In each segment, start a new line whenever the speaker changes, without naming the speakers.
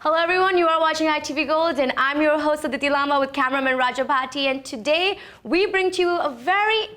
Hello everyone, you are watching ITV Gold and I'm your host Aditi Lama with cameraman Raja Bhatti, and today we bring to you a very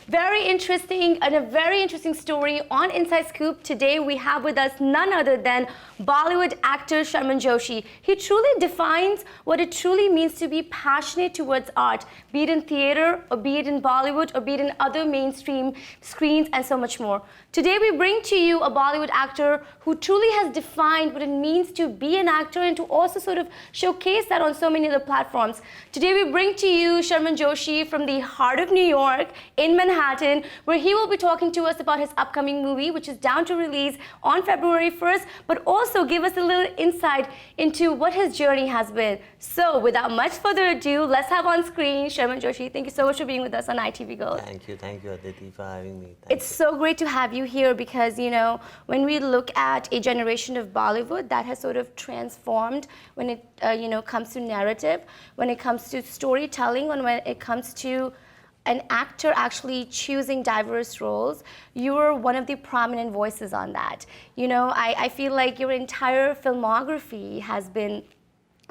very interesting story on Inside Scoop. Today we have with us none other than Bollywood actor Sharman Joshi. He truly defines what it truly means to be passionate towards art, be it in theater or be it in Bollywood or be it in other mainstream screens and so much more. Today we bring to you a Bollywood actor who truly has defined what it means to be an actor and to also sort of showcase that on so many other platforms. Today we bring to you Sharman Joshi from the heart of New York in Manhattan, where he will be talking to us about his upcoming movie, which is down to release on February 1st, but also give us a little insight into what his journey has been. So without much further ado, let's have on screen Sharman Joshi. Thank you so much for being with us on ITV Gold.
Thank you Aditi for having me.
It's so great to have you here because, you know, when we look at a generation of Bollywood that has sort of transformed when it, comes to narrative, when it comes to storytelling, when it comes to an actor actually choosing diverse roles, you're one of the prominent voices on that. You know, I feel like your entire filmography has been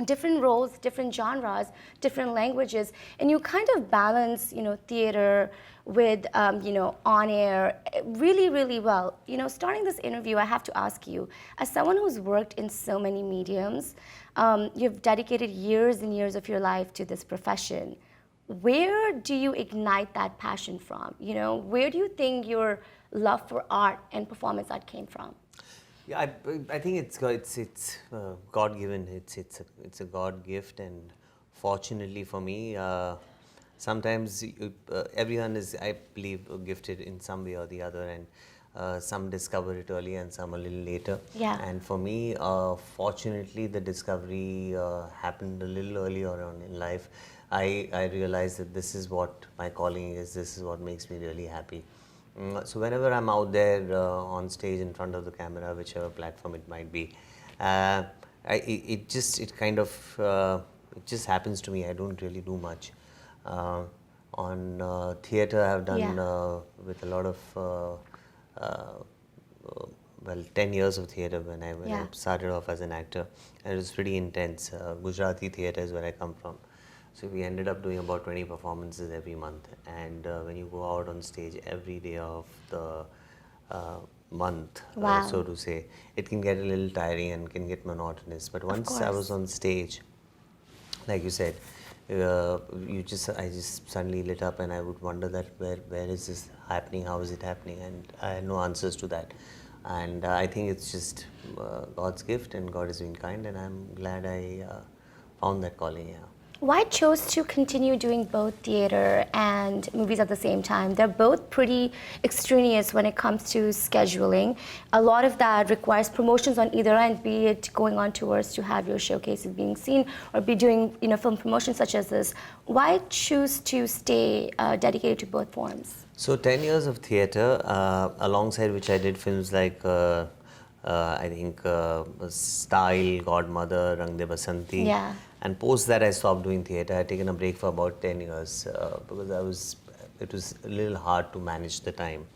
different roles, different genres, different languages, and you kind of balance, theater with, on air really well. You know, starting this interview, I have to ask you, as someone who's worked in so many mediums, you've dedicated years and years of your life to this profession. Where do you ignite that passion from? You know, where do you think your love for art and performance art came from?
Yeah, I think it's God-given. It's a God gift, and fortunately for me, sometimes everyone is, I believe, gifted in some way or the other, and some discover it early and some a little later.
Yeah.
And for me, fortunately, the discovery happened a little earlier on in life. I realized that this is what my calling is. This is what makes me really happy. So whenever I'm out there on stage in front of the camera, whichever platform it might be, it just happens to me. I don't really do much. On theatre, I've done with a lot of 10 years of theatre when I started off as an actor, and it was pretty intense. Gujarati theatre is where I come from. So we ended up doing about 20 performances every month, and when you go out on stage every day of the month, so to say, it can get a little tiring and can get monotonous. But once I was on stage, like you said, I just suddenly lit up, and I would wonder that where is this happening? How is it happening? And I had no answers to that. And I think it's just God's gift, and God is being kind, and I'm glad I found that calling. Yeah.
Why chose to continue doing both theater and movies at the same time? They're both pretty extraneous when it comes to scheduling. A lot of that requires promotions on either end, be it going on tours to have your showcases being seen or be doing, film promotions such as this. Why choose to stay dedicated to both forms?
So 10 years of theater, alongside which I did films like I think Style, Godmother, Rang De Basanti.
Yeah.
And post that, I stopped doing theatre. I had taken a break for about 10 years because it was a little hard to manage the time.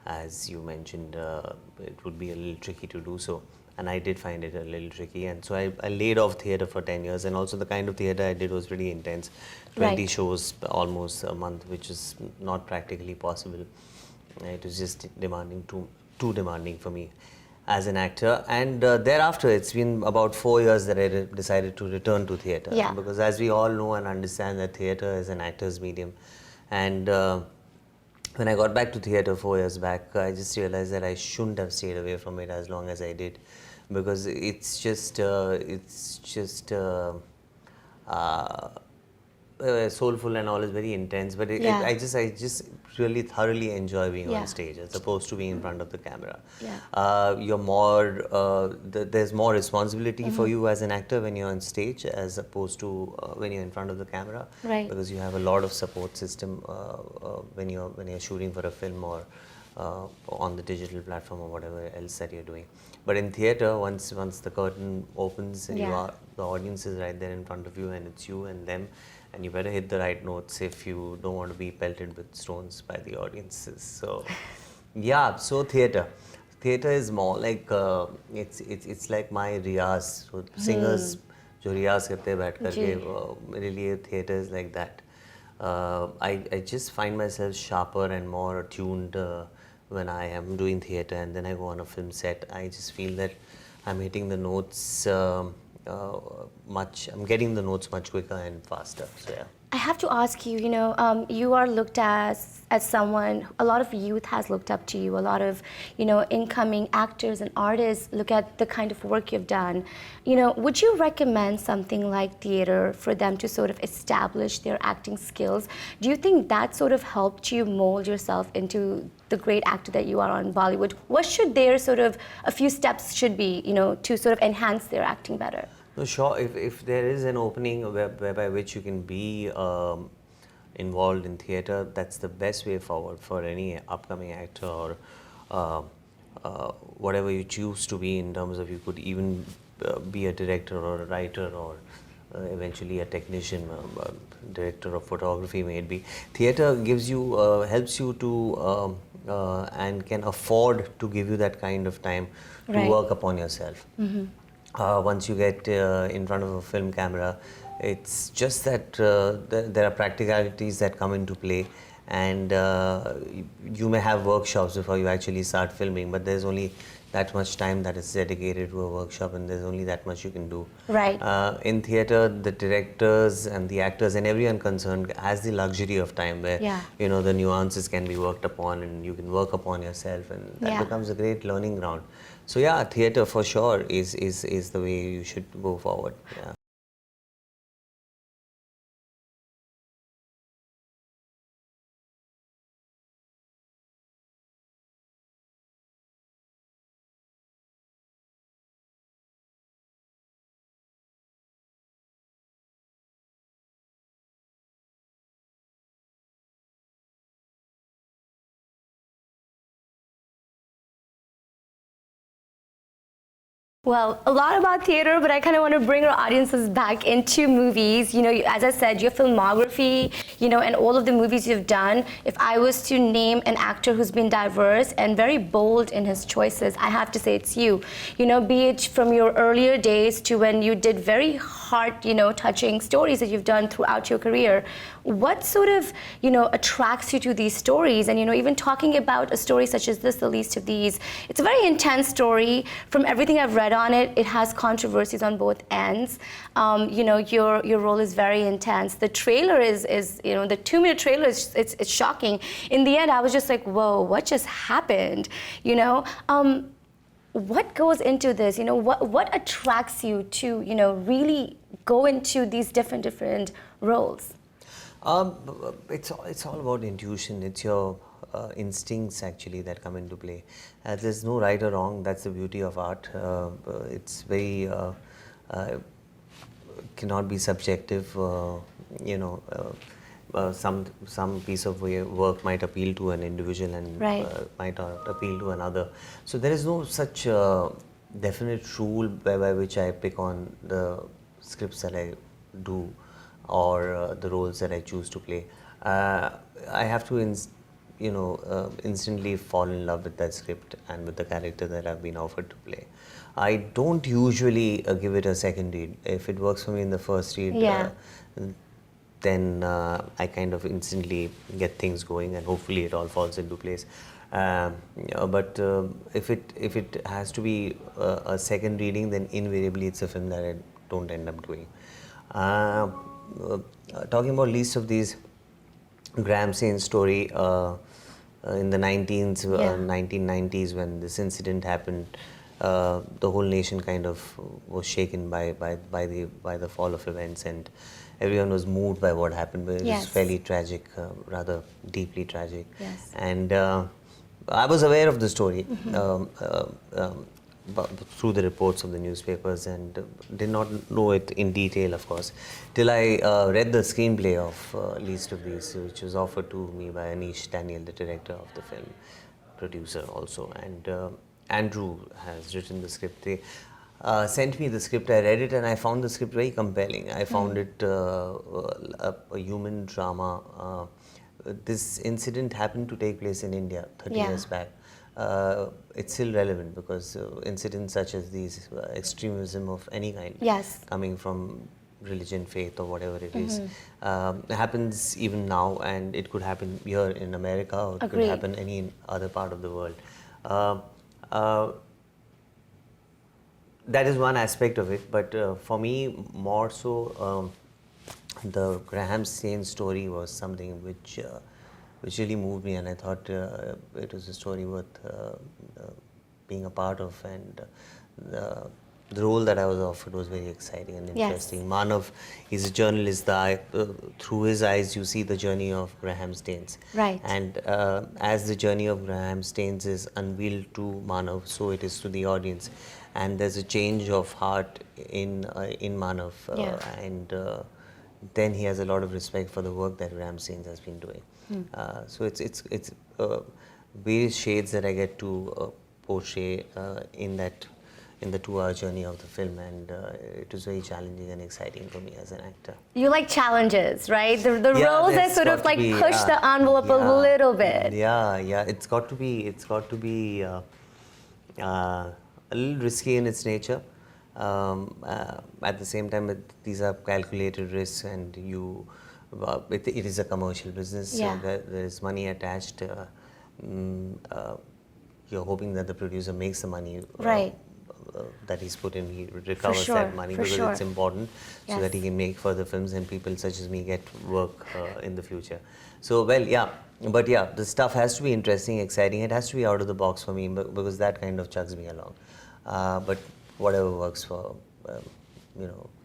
As you mentioned, it would be a little tricky to do so. And I did find it a little tricky. And so I laid off theatre for 10 years. And also the kind of theatre I did was pretty intense. 20 shows almost a month, which is not practically possible. It was just demanding, too demanding for me as an actor. And thereafter, it's been about 4 years that I decided to return to theatre.
Yeah.
Because as we all know and understand that theatre is an actor's medium. And when I got back to theatre 4 years back, I just realized that I shouldn't have stayed away from it as long as I did. Because it's just soulful and all, is very intense, but I just really thoroughly enjoy being on stage as opposed to being in front of the camera. You're more there's more responsibility for you as an actor when you're on stage as opposed to when you're in front of the camera, because you have a lot of support system when you're shooting for a film or on the digital platform or whatever else that you're doing. But in theatre, once the curtain opens, and the audience is right there in front of you, and it's you and them, and you better hit the right notes if you don't want to be pelted with stones by the audiences. So, yeah, so theatre. theatre is more like it's like my riyaz. So singers जो रियाज करते हैं बैठ करके मेरे लिए theatre is like that. I just find myself sharper and more attuned when I am doing theatre, and then I go on a film set. I just feel that I'm hitting the notes I'm getting the notes much quicker and faster. So yeah.
I have to ask you, you are looked as someone, a lot of youth has looked up to you. A lot of, incoming actors and artists look at the kind of work you've done. Would you recommend something like theater for them to sort of establish their acting skills? Do you think that sort of helped you mold yourself into the great actor that you are on Bollywood? What should their sort of, a few steps should be, to sort of enhance their acting better?
No, sure. If there is an opening whereby which you can be involved in theatre, that's the best way forward for any upcoming actor or whatever you choose to be, in terms of you could even be a director or a writer or eventually a technician, director of photography maybe. Theatre gives you, helps you to and can afford to give you that kind of time to work upon yourself. Once you get in front of a film camera, it's just that there are practicalities that come into play, and you may have workshops before you actually start filming, but there's only that much time that is dedicated to a workshop, and there's only that much you can do.
Right.
In theatre, the directors and the actors and everyone concerned has the luxury of time where the nuances can be worked upon and you can work upon yourself, and that becomes a great learning ground. So yeah, theatre for sure is the way you should go forward. Yeah.
Well, a lot about theater, but I kind of want to bring our audiences back into movies. As I said, your filmography, and all of the movies you've done. If I was to name an actor who's been diverse and very bold in his choices, I have to say it's you. Be it from your earlier days to when you did very heart, touching stories that you've done throughout your career. What sort of, attracts you to these stories? And, even talking about a story such as this, The Least of These, it's a very intense story. From everything I've read on it, it has controversies on both ends. Your role is very intense. The trailer is the 2-minute trailer is it's shocking. In the end, I was just like, whoa, what just happened? What goes into this? What attracts you to really go into these different roles?
It's all about intuition. It's your instincts actually that come into play. There's no right or wrong. That's the beauty of art. It's very cannot be subjective. Some piece of work might appeal to an individual and might not appeal to another. So there is no such definite rule by which I pick on the scripts that I do or the roles that I choose to play. I have to instantly fall in love with that script and with the character that I've been offered to play. I don't usually give it a second read. If it works for me in the first read, then I kind of instantly get things going, and hopefully it all falls into place. But if it has to be a second reading, then invariably it's a film that I don't end up doing. Talking about Least of These, Graham Sane's story in the 1990s when this incident happened, the whole nation kind of was shaken by the fall of events, and everyone was moved by what happened. But it was fairly tragic, rather deeply tragic.
Yes.
And I was aware of the story through the reports of the newspapers, and did not know it in detail, of course, till I read the screenplay of Least of These, which was offered to me by Anish Daniel, the director of the film, producer also, and Andrew has written the script. They sent me the script, I read it, and I found the script very compelling. I found it a human drama. This incident happened to take place in India 30 years back. it's still relevant because incidents such as these, extremism of any kind,
Yes.
coming from religion, faith, or whatever it is, happens even now, and it could happen here in America, or it could
Agreed.
happen any other part of the world. Uh, uh, that is one aspect of it, but for me, more so, the Graham Stain story was something which really moved me, and I thought it was a story worth being a part of, and the role that I was offered was very exciting and
Yes.
interesting. Manav is a journalist. Through his eyes, you see the journey of Graham Staines.
Right.
And as the journey of Graham Staines is unveiled to Manav, so it is to the audience. And there's a change of heart in Manav,
Yeah.
and then he has a lot of respect for the work that Graham Staines has been doing. So it's various shades that I get to portray in the 2-hour journey of the film, and it was very challenging and exciting for me as an actor.
You like challenges, right? The
Yeah,
roles that
that's
sort of
got to
like
be,
push the envelope a
yeah,
little bit.
Yeah. It's got to be a little risky in its nature. At the same time, these are calculated risks, and it is a commercial business.
Yeah.
So there is money attached. You're hoping that the producer makes the money.
Right.
That he's put in, he recovers
sure,
that money
for
because
sure.
it's important, so that he
Yes.
can make further films and people such as me get work in the future. So, well, yeah, but yeah, the stuff has to be interesting, exciting. It has to be out of the box for me, because that kind of chugs me along. But whatever works for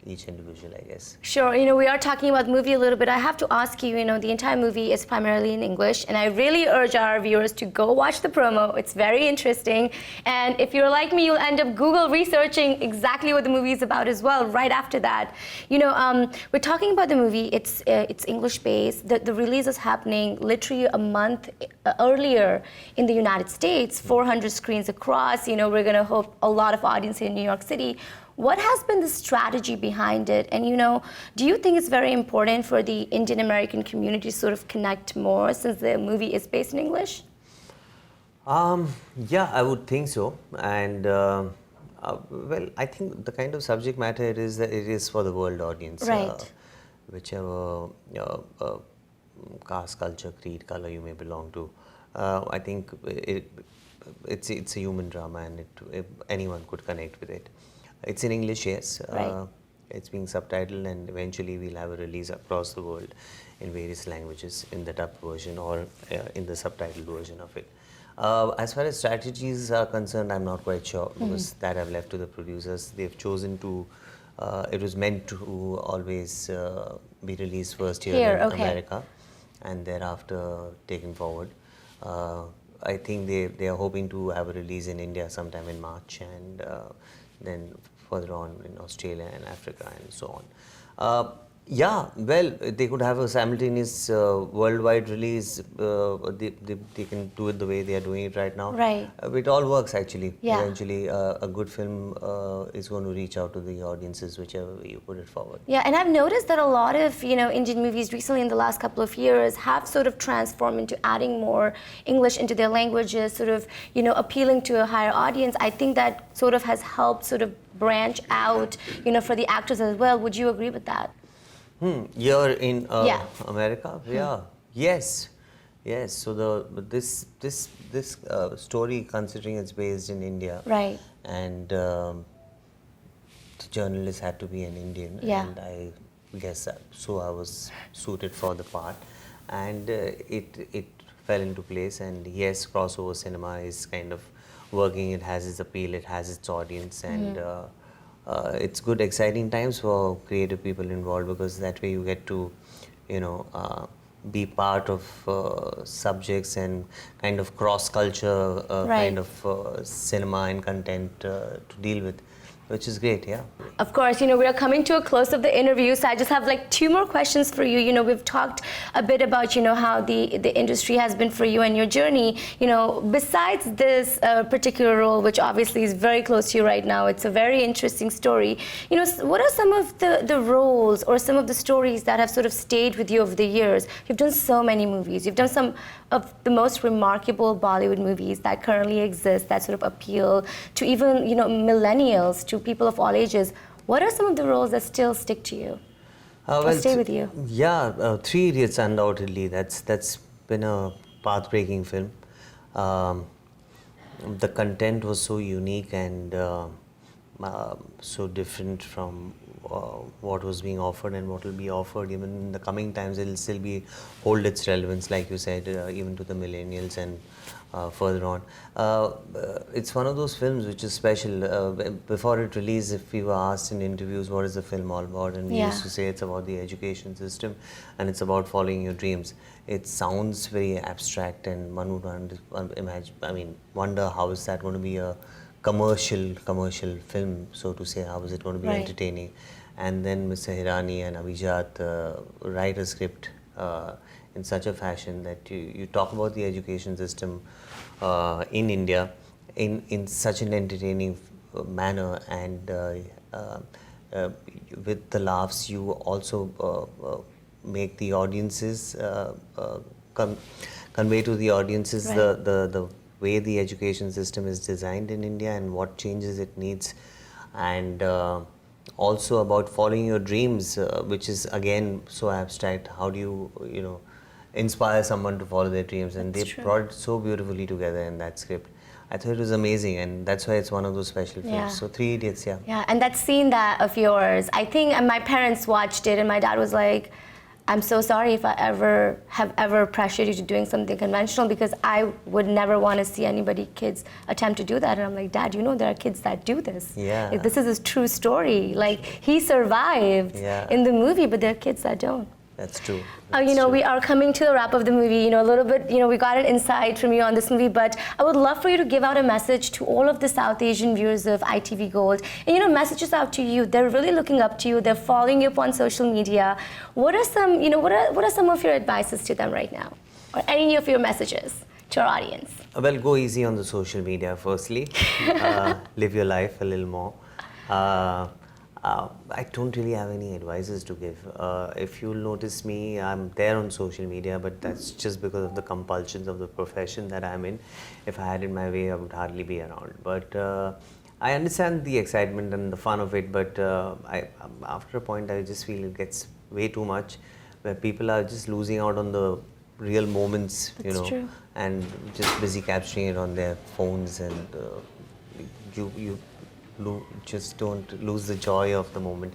each individual, I guess.
Sure, we are talking about the movie a little bit. I have to ask you, the entire movie is primarily in English, and I really urge our viewers to go watch the promo. It's very interesting. And if you're like me, you'll end up Google researching exactly what the movie is about as well right after that. We're talking about the movie. It's English-based. The release is happening literally a month earlier in the United States, 400 screens across. We're going to hope a lot of audience in New York City. What has been the strategy behind it? And do you think it's very important for the Indian American community to sort of connect more since the movie is based in English?
Yeah, I would think so. And well, I think the kind of subject matter it is that it is for the world audience.
Right.
Whichever caste, culture, creed, color you may belong to. I think it's a human drama, and anyone could connect with it. It's in English, yes.
Right.
It's being subtitled, and eventually we'll have a release across the world in various languages in the dubbed version or in the subtitled version of it. As far as strategies are concerned, I'm not quite sure, because that I've left to the producers. They've chosen to, it was meant to always be released first here in America and thereafter taken forward. I think they are hoping to have a release in India sometime in March, and then further on in Australia and Africa and so on. Yeah, well, they could have a simultaneous worldwide release. They can do it the way they are doing it right now.
Right.
It all works actually.
Yeah.
Eventually, a good film is going to reach out to the audiences whichever way you put it forward.
Yeah, and I've noticed that a lot of Indian movies recently in the last couple of years have sort of transformed into adding more English into their languages, sort of appealing to a higher audience. I think that sort of has helped sort of branch out for the actors as well. Would you agree with that?
Here in
Yeah.
America, yeah, yes. So this story, considering it's based in India,
Right.
and the journalist had to be an Indian,
Yeah.
and I guess so I was suited for the part, and it fell into place. And yes, crossover cinema is kind of working. It has its appeal, it has its audience, and it's good, exciting times for creative people involved, because that way you get to, be part of subjects and kind of cross-culture
Right.
kind of cinema and content to deal with. which is great, yeah.
Of course, we are coming to a close of the interview, so I just have like 2 more questions for you. We've talked a bit about, how the industry has been for you and your journey. Besides this particular role, which obviously is very close to you right now, it's a very interesting story. What are some of the roles or some of the stories that have sort of stayed with you over the years? You've done so many movies. You've done some of the most remarkable Bollywood movies that currently exist that sort of appeal to even, millennials, to people of all ages. What are some of the roles that still stick to you? Or stay with you?
Yeah, Three Idiots undoubtedly. That's been a path-breaking film. The content was so unique and so different from what was being offered and what will be offered. Even in the coming times, it will still hold its relevance, like you said, even to the millennials and further on. It's one of those films which is special. Before it released, if we were asked in interviews what is the film all about, and we used to say it's about the education system and it's about following your dreams. It sounds very abstract, and one would imagine, wonder how is that going to be a commercial film, so to say. How is it going to be entertaining? And then Mr. Hirani and Abhijat write a script in such a fashion that you talk about the education system in India in such an entertaining manner, and with the laughs you also make the audiences convey to the audiences the way the education system is designed in India and what changes it needs, and also about following your dreams, which is again so abstract. How do you inspire someone to follow their dreams? And they brought it so beautifully together in that script. I thought it was amazing, and that's why it's one of those special films. So Three Idiots,
Yeah, and that scene of yours, I think my parents watched it and my dad was like, I'm so sorry if I have ever pressured you to doing something conventional, because I would never want to see kids attempt to do that. And I'm like, Dad, there are kids that do this.
Yeah.
Like, this is a true story. Like, he survived in the movie, but there are kids that don't.
That's true.
We are coming to the wrap of the movie. A little bit, we got an insight from you on this movie, but I would love for you to give out a message to all of the South Asian viewers of ITV Gold. And, messages out to you. They're really looking up to you. They're following you up on social media. What are some, what are some of your advices to them right now? Or any of your messages to our audience?
Well, go easy on the social media, firstly. Live your life a little more. I don't really have any advices to give. If you'll notice me, I'm there on social media, but that's just because of the compulsions of the profession that I'm in. If I had it my way, I would hardly be around. But I understand the excitement and the fun of it, but after a point, I just feel it gets way too much, where people are just losing out on the real moments,
true.
and just busy capturing it on their phones, and you just don't lose the joy of the moment.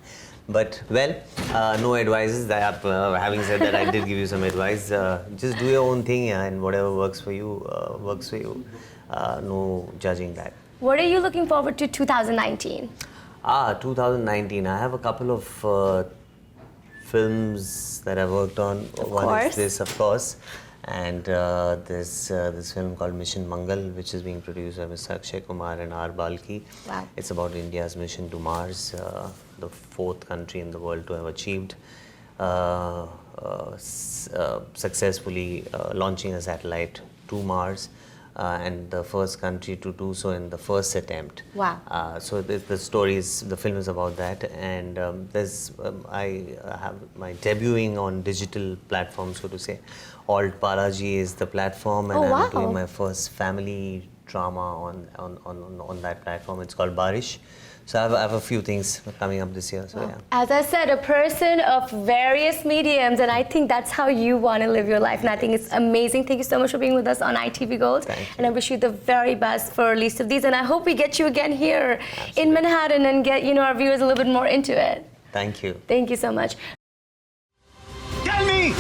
But no advices. Having said that, I did give you some advice. Just do your own thing, and whatever works for you, works for you. No judging that.
What are you looking forward to 2019?
2019. I have a couple of films that I worked on. One is this, of course. And there's this film called Mission Mangal, which is being produced by Mr. Akshay Kumar and R. Balki.
Wow.
It's about India's mission to Mars, the 4th country in the world to have achieved successfully launching a satellite to Mars, and the first country to do so in the first attempt.
Wow.
So the film is about that, and I have my debuting on digital platforms, so to say. Alt Balaji is the platform, and I'm doing my first family drama on that platform. It's called Barish. So I have a few things coming up this year. So yeah.
As I said, a person of various mediums, and I think that's how you want to live your life. And I think it's amazing. Thank you so much for being with us on ITV Gold.
Thank you.
And I wish you the very best for release of these. And I hope we get you again here in Manhattan and get our viewers a little bit more into it.
Thank you.
Thank you so much.
Tell me!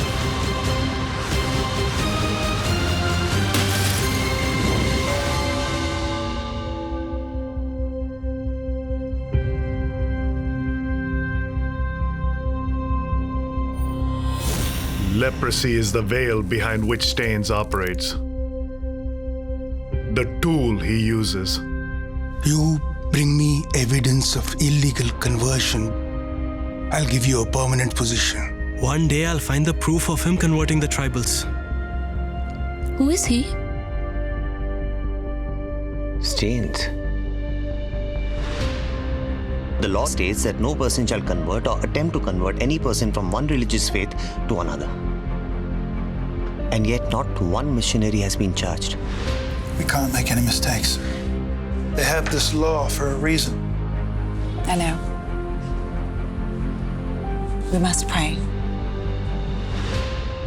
Leprosy is the veil behind which Staines operates. The tool he uses.
You Bring me evidence of illegal conversion. I'll give you a permanent position.
One day I'll find the proof of him converting the tribals.
Who is he?
Stains. The law states that no person shall convert or attempt to convert any person from one religious faith to another. And yet not one missionary has been charged.
We can't make any mistakes. They have this law for a reason.
I know. We must pray.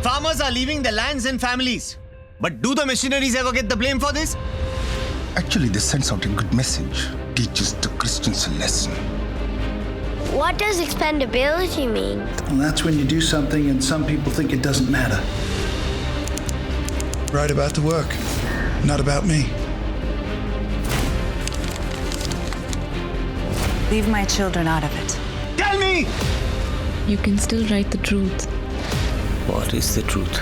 Farmers are leaving their lands and families. But do the missionaries ever get the blame for this?
Actually, this sends out a good message. Teaches the Christians a lesson.
What does expendability mean?
And that's when you do something and some people think it doesn't matter.
Write about the work, not about me.
Leave my children out of it.
Tell me!
You can still write the truth.
What is the truth?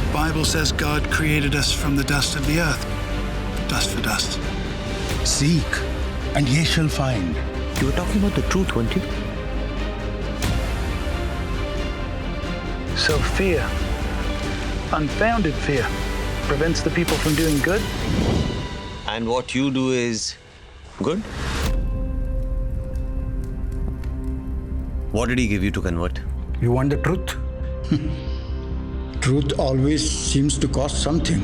The Bible says God created us from the dust of the earth. Dust for dust.
Seek, and ye shall find.
You were talking about the truth, weren't you?
So fear, unfounded fear, prevents the people from doing good.
And what you do is good? What did he give you to convert?
You want the truth? Truth always seems to cost something.